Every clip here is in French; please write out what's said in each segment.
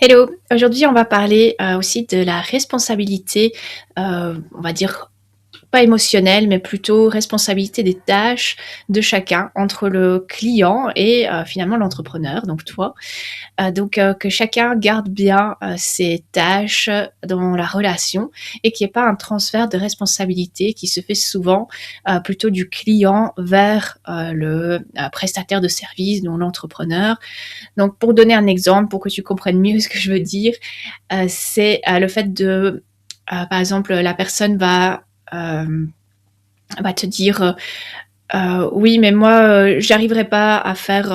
Hello, aujourd'hui on va parler aussi de la responsabilité, on va dire pas émotionnelle, mais plutôt responsabilité des tâches de chacun entre le client et finalement l'entrepreneur, donc toi. Donc que chacun garde bien ses tâches dans la relation et qu'il n'y ait pas un transfert de responsabilité qui se fait souvent plutôt du client vers le prestataire de service, donc l'entrepreneur. Donc, pour donner un exemple, pour que tu comprennes mieux ce que je veux dire, c'est le fait de, par exemple, la personne va te dire oui, mais moi, j'arriverai pas à faire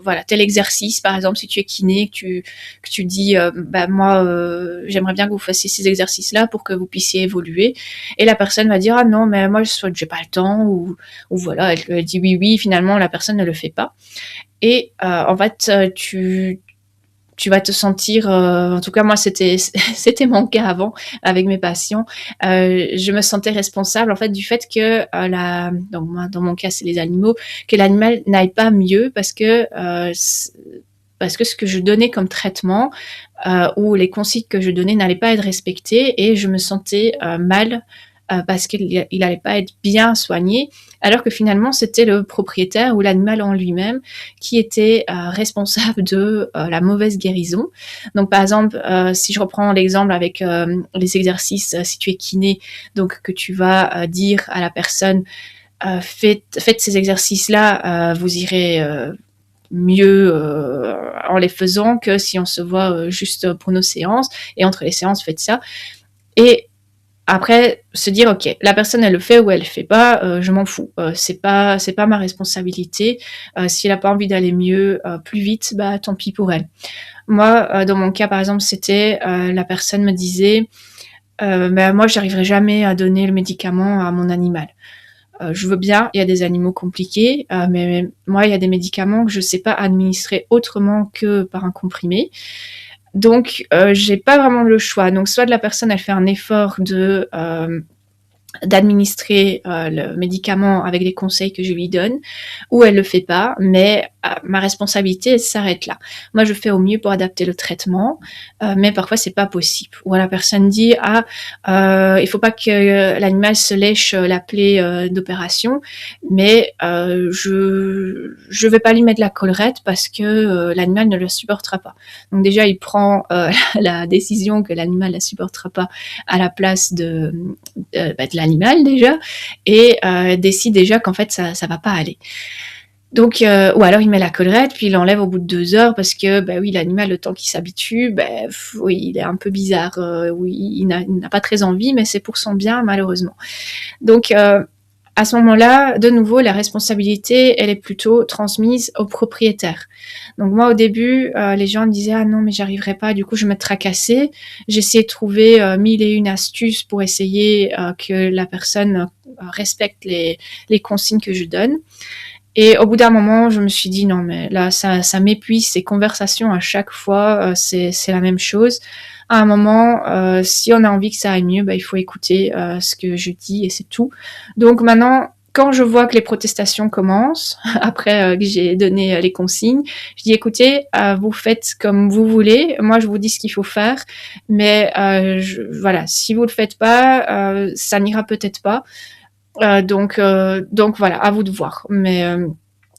voilà, tel exercice. Par exemple, si tu es kiné, que tu dis bah, moi, j'aimerais bien que vous fassiez ces exercices-là pour que vous puissiez évoluer. Et la personne va dire ah non, mais moi, soit j'ai pas le temps, ou voilà, elle dit oui, oui, finalement, la personne ne le fait pas. Et en fait, tu vas te sentir, en tout cas moi c'était c'était mon cas avant avec mes patients. Je me sentais responsable en fait du fait que donc moi, dans mon cas c'est les animaux, que l'animal n'aille pas mieux parce que ce que je donnais comme traitement ou les consignes que je donnais n'allaient pas être respectées et je me sentais mal parce qu'il n'allait pas être bien soigné, alors que finalement c'était le propriétaire ou l'animal en lui-même qui était responsable de la mauvaise guérison. Donc par exemple, si je reprends l'exemple avec les exercices, si tu es kiné, donc que tu vas dire à la personne faites ces exercices-là, vous irez mieux en les faisant que si on se voit juste pour nos séances, et entre les séances faites ça. Et après, se dire, ok, la personne elle le fait ou elle le fait pas, je m'en fous. C'est pas ma responsabilité. Si elle a pas envie d'aller mieux, plus vite, bah tant pis pour elle. Moi, dans mon cas par exemple, c'était la personne me disait, bah moi j'arriverai jamais à donner le médicament à mon animal. Je veux bien, il y a des animaux compliqués, mais moi il y a des médicaments que je sais pas administrer autrement que par un comprimé. Donc, j'ai pas vraiment le choix. Donc, soit la personne, elle fait un effort d'administrer le médicament avec les conseils que je lui donne, ou elle le fait pas, mais ma responsabilité elle s'arrête là. Moi je fais au mieux pour adapter le traitement, mais parfois c'est pas possible. Ou la personne dit ah il faut pas que l'animal se lèche la plaie d'opération, mais je vais pas lui mettre la collerette parce que l'animal ne le supportera pas. Donc déjà il prend la décision que l'animal la supportera pas à la place de l'animal déjà, et décide déjà qu'en fait ça va pas aller. Donc, ou alors il met la collerette, puis il l'enlève au bout de 2 heures parce que, bah oui, l'animal, le temps qu'il s'habitue, oui, il est un peu bizarre. Oui, il n'a pas très envie, mais c'est pour son bien, malheureusement. Donc, à ce moment-là, de nouveau, la responsabilité, elle est plutôt transmise au propriétaire. Donc moi, au début, les gens me disaient ah non, mais j'arriverai pas. Du coup, je me tracassais. J'essayais de trouver 1001 astuces pour essayer que la personne respecte les consignes que je donne. Et au bout d'un moment, je me suis dit non, mais là, ça m'épuise, ces conversations à chaque fois, c'est la même chose. À un moment, si on a envie que ça aille mieux, bah, il faut écouter ce que je dis et c'est tout. Donc maintenant, quand je vois que les protestations commencent, après que j'ai donné les consignes, je dis écoutez, vous faites comme vous voulez, moi je vous dis ce qu'il faut faire, mais voilà, si vous le faites pas, ça n'ira peut-être pas. Donc voilà, à vous de voir. Mais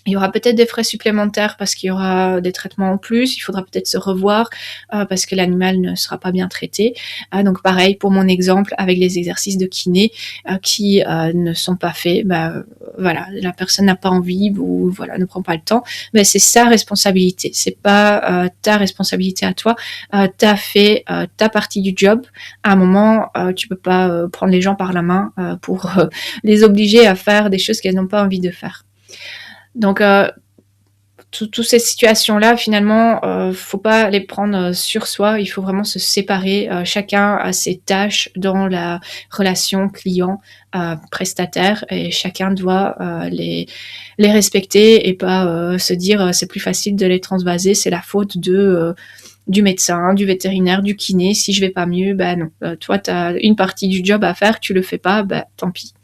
il y aura peut-être des frais supplémentaires parce qu'il y aura des traitements en plus. Il faudra peut-être se revoir parce que l'animal ne sera pas bien traité. Donc pareil pour mon exemple avec les exercices de kiné qui ne sont pas faits. Voilà, la personne n'a pas envie ou voilà ne prend pas le temps. Mais c'est sa responsabilité. C'est pas ta responsabilité à toi. T'as fait ta partie du job. À un moment, tu peux pas prendre les gens par la main pour les obliger à faire des choses qu'elles n'ont pas envie de faire. Donc, toutes ces situations-là, finalement, faut pas les prendre sur soi. Il faut vraiment se séparer. Chacun a ses tâches dans la relation client-prestataire et chacun doit les respecter et pas se dire c'est plus facile de les transvaser. C'est la faute du médecin, du vétérinaire, du kiné. Si je vais pas mieux, ben non. Toi, tu as une partie du job à faire, tu le fais pas, ben tant pis.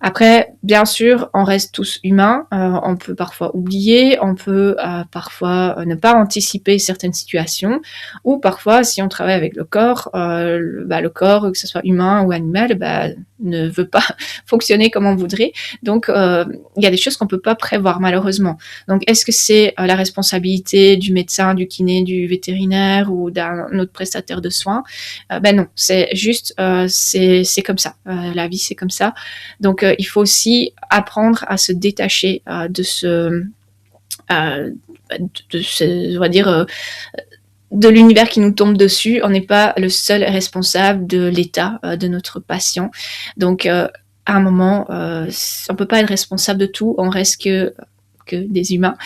Après, bien sûr, on reste tous humains, on peut parfois oublier, on peut parfois ne pas anticiper certaines situations, ou parfois, si on travaille avec le corps, le corps, que ce soit humain ou animal, ne veut pas fonctionner comme on voudrait. Donc, il y a des choses qu'on peut pas prévoir malheureusement. Donc, est-ce que c'est la responsabilité du médecin, du kiné, du vétérinaire ou d'un autre prestataire de soins? Non, c'est juste, c'est comme ça. La vie, c'est comme ça. Donc, il faut aussi apprendre à se détacher euh, on va dire, de l'univers qui nous tombe dessus. On n'est pas le seul responsable de l'état de notre patient. Donc, à un moment, on peut pas être responsable de tout. On reste que des humains.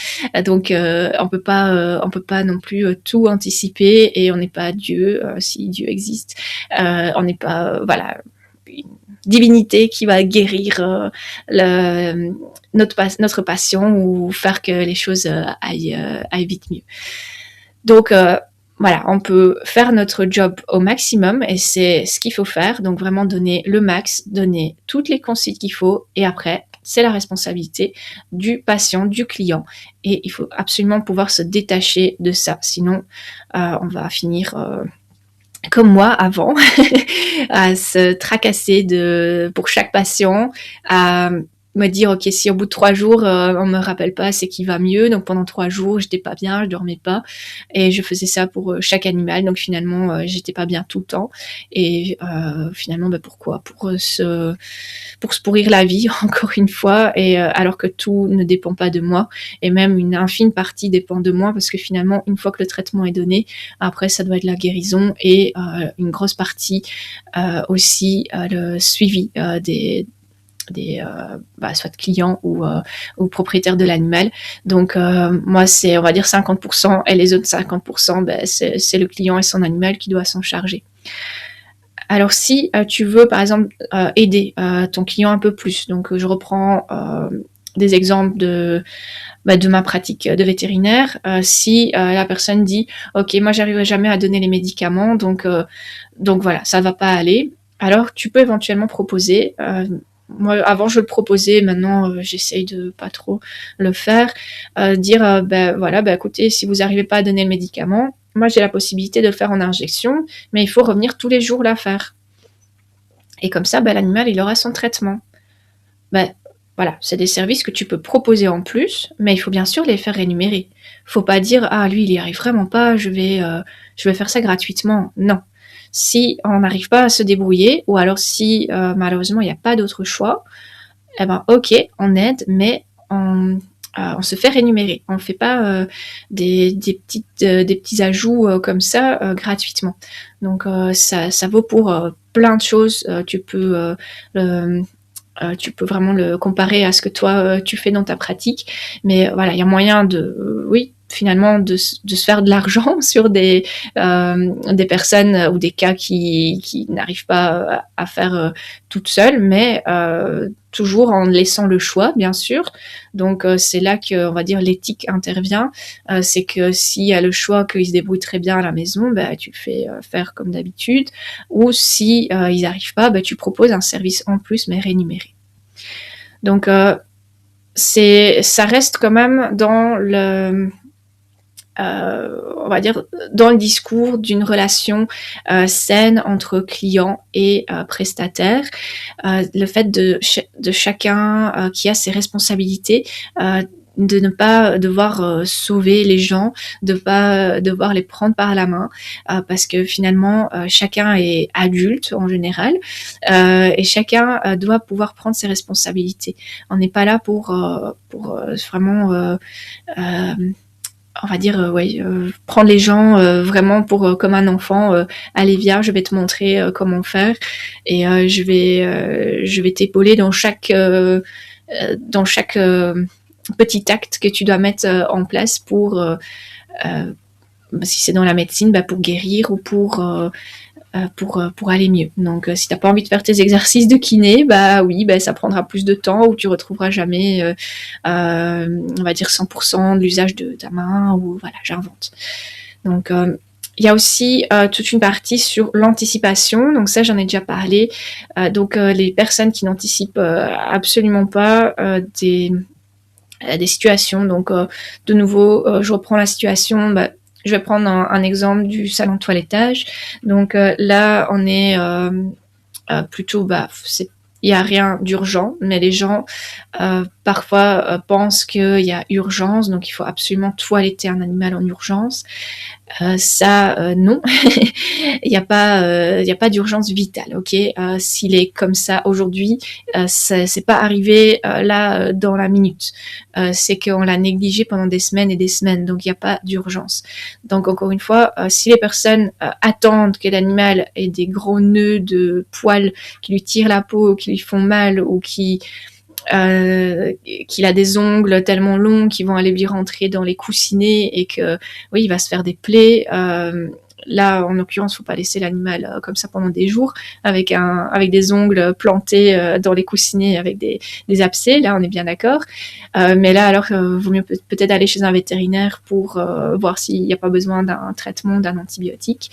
Donc, on peut pas non plus tout anticiper et on n'est pas Dieu, si Dieu existe. On n'est pas, voilà, une divinité qui va guérir notre patient ou faire que les choses aillent vite mieux. Donc, voilà, on peut faire notre job au maximum et c'est ce qu'il faut faire. Donc, vraiment donner le max, donner toutes les consignes qu'il faut et après, c'est la responsabilité du patient, du client. Et il faut absolument pouvoir se détacher de ça. Sinon, on va finir comme moi avant, à se tracasser pour chaque patient, à me dire ok, si au bout de 3 jours on me rappelle pas, c'est qu'il va mieux. Donc pendant 3 jours j'étais pas bien, je dormais pas et je faisais ça pour chaque animal. Donc finalement j'étais pas bien tout le temps et finalement pourquoi pour se pourrir la vie encore une fois et alors que tout ne dépend pas de moi et même une infime partie dépend de moi parce que finalement une fois que le traitement est donné, après ça doit être la guérison et une grosse partie aussi le suivi soit clients ou propriétaires de l'animal. Donc moi c'est on va dire 50% et les autres 50% c'est le client et son animal qui doit s'en charger. Alors si tu veux par exemple aider ton client un peu plus, donc je reprends des exemples de ma pratique de vétérinaire. Si la personne dit ok, moi j'arriverai jamais à donner les médicaments, donc voilà, ça va pas aller, alors tu peux éventuellement proposer moi avant je le proposais, maintenant j'essaye de pas trop le faire, dire écoutez, si vous arrivez pas à donner le médicament, moi j'ai la possibilité de le faire en injection, mais il faut revenir tous les jours la faire. Et comme ça, l'animal il aura son traitement. Voilà, c'est des services que tu peux proposer en plus, mais il faut bien sûr les faire rémunérer. Faut pas dire ah lui il y arrive vraiment pas, je vais faire ça gratuitement. Non. Si on n'arrive pas à se débrouiller, ou alors si malheureusement il n'y a pas d'autre choix, eh ben ok, on aide, mais on se fait rémunérer. On ne fait pas des petits ajouts comme ça gratuitement. Donc ça vaut pour plein de choses. Tu peux vraiment le comparer à ce que toi tu fais dans ta pratique, mais voilà, il y a moyen finalement de se faire de l'argent sur des personnes ou des cas qui n'arrivent pas à faire toutes seules, mais toujours en laissant le choix, bien sûr. Donc c'est là que on va dire l'éthique intervient. C'est que s'il y a le choix qu'ils se débrouillent très bien à la maison, tu le fais faire comme d'habitude. Ou si ils n'arrivent pas, tu proposes un service en plus mais rémunéré. Donc ça reste quand même dans on va dire dans le discours d'une relation saine entre client et prestataire, le fait de chacun qui a ses responsabilités, de ne pas devoir sauver les gens, de pas devoir les prendre par la main, parce que finalement chacun est adulte en général et chacun doit pouvoir prendre ses responsabilités. On n'est pas là pour vraiment on va dire prendre les gens vraiment pour comme un enfant, allez viens, je vais te montrer comment faire et je vais t'épauler dans chaque petit acte que tu dois mettre en place pour si c'est dans la médecine, pour guérir ou pour aller mieux. Donc si t'as pas envie de faire tes exercices de kiné, oui, ça prendra plus de temps ou tu retrouveras jamais on va dire 100% de l'usage de ta main ou voilà, j'invente. Donc il y a aussi toute une partie sur l'anticipation. Donc ça, j'en ai déjà parlé. Donc les personnes qui n'anticipent absolument pas des situations. Donc de nouveau, je reprends la situation. Je vais prendre un exemple du salon de toilettage. Donc là, on est plutôt, il n'y a rien d'urgent, mais les gens parfois pensent qu'il y a urgence, donc il faut absolument toiletter un animal en urgence. Non, il y a pas d'urgence vitale, ok. S'il est comme ça aujourd'hui, c'est pas arrivé là dans la minute. C'est qu'on l'a négligé pendant des semaines et des semaines, donc il n'y a pas d'urgence. Donc encore une fois, si les personnes attendent que l'animal ait des gros nœuds de poils qui lui tirent la peau, qui lui font mal ou qu'il a des ongles tellement longs qui vont aller lui rentrer dans les coussinets et que oui, il va se faire des plaies. Là, en l'occurrence, faut pas laisser l'animal comme ça pendant des jours avec des ongles plantés dans les coussinets avec des abcès. Là, on est bien d'accord. Mais là, alors, vaut mieux peut-être aller chez un vétérinaire pour voir s'il n'y a pas besoin d'un traitement, d'un antibiotique.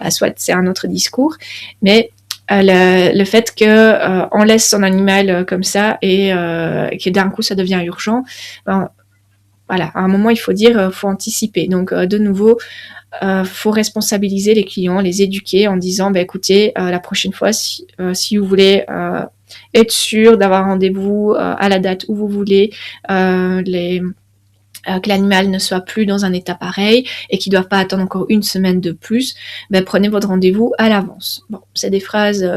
Soit c'est un autre discours, mais le fait que on laisse son animal comme ça et que d'un coup ça devient urgent, voilà, à un moment il faut dire, faut anticiper. Donc de nouveau, faut responsabiliser les clients, les éduquer en disant, écoutez, la prochaine fois, si vous voulez être sûr d'avoir rendez-vous à la date où vous voulez, que l'animal ne soit plus dans un état pareil et qu'il ne doive pas attendre encore une semaine de plus, prenez votre rendez-vous à l'avance. Bon, c'est des phrases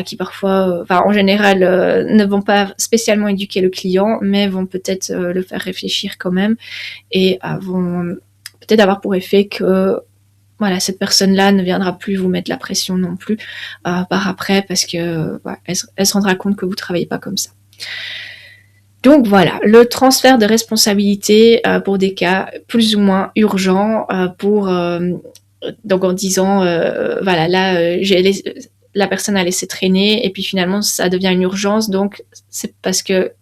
qui parfois, en général, ne vont pas spécialement éduquer le client, mais vont peut-être le faire réfléchir quand même et vont peut-être avoir pour effet que cette personne-là ne viendra plus vous mettre la pression non plus par après parce que elle se rendra compte que vous ne travaillez pas comme ça. Donc voilà, le transfert de responsabilité pour des cas plus ou moins urgents donc en disant la personne a laissé traîner et puis finalement ça devient une urgence, donc c'est parce que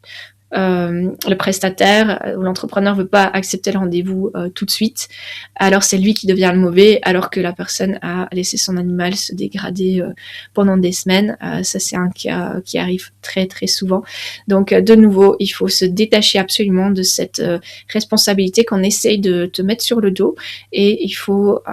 le prestataire ou l'entrepreneur veut pas accepter le rendez-vous tout de suite, alors c'est lui qui devient le mauvais, alors que la personne a laissé son animal se dégrader pendant des semaines. Ça c'est un cas qui arrive très très souvent. Donc de nouveau, il faut se détacher absolument de cette responsabilité qu'on essaye de te mettre sur le dos, et il faut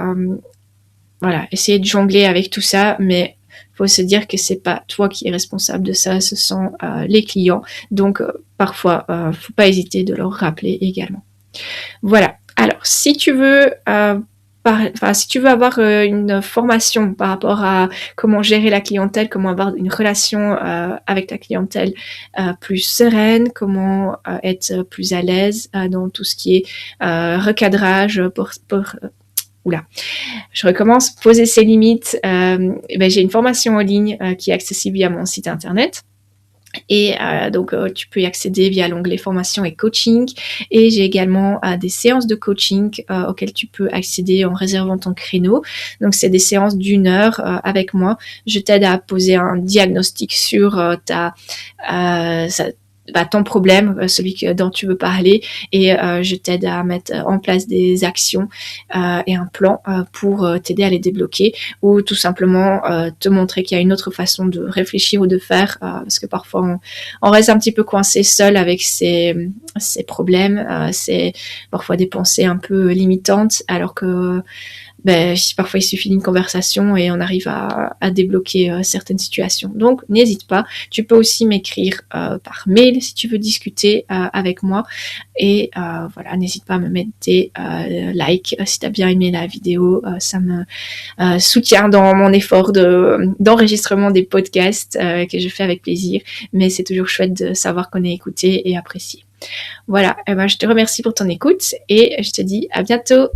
essayer de jongler avec tout ça, mais faut se dire que c'est pas toi qui es responsable de ça, ce sont les clients. Donc parfois, faut pas hésiter de leur rappeler également. Voilà. Alors, si tu veux avoir une formation par rapport à comment gérer la clientèle, comment avoir une relation avec ta clientèle plus sereine, comment être plus à l'aise dans tout ce qui est recadrage je recommence, poser ses limites. J'ai une formation en ligne qui est accessible via mon site internet. Et donc tu peux y accéder via l'onglet formation et coaching, et j'ai également des séances de coaching auxquelles tu peux accéder en réservant ton créneau. Donc c'est des séances d'1 heure avec moi. Je t'aide à poser un diagnostic sur ton problème, celui dont tu veux parler, et je t'aide à mettre en place des actions et un plan pour t'aider à les débloquer, ou tout simplement te montrer qu'il y a une autre façon de réfléchir ou de faire, parce que parfois on reste un petit peu coincé seul avec ses problèmes, c'est parfois des pensées un peu limitantes, alors que parfois il suffit d'une conversation et on arrive à débloquer certaines situations. Donc n'hésite pas, tu peux aussi m'écrire par mail si tu veux discuter avec moi, et n'hésite pas à me mettre des likes si tu as bien aimé la vidéo, ça me soutient dans mon effort d'enregistrement des podcasts que je fais avec plaisir, mais c'est toujours chouette de savoir qu'on est écouté et apprécié. Voilà, je te remercie pour ton écoute et je te dis à bientôt.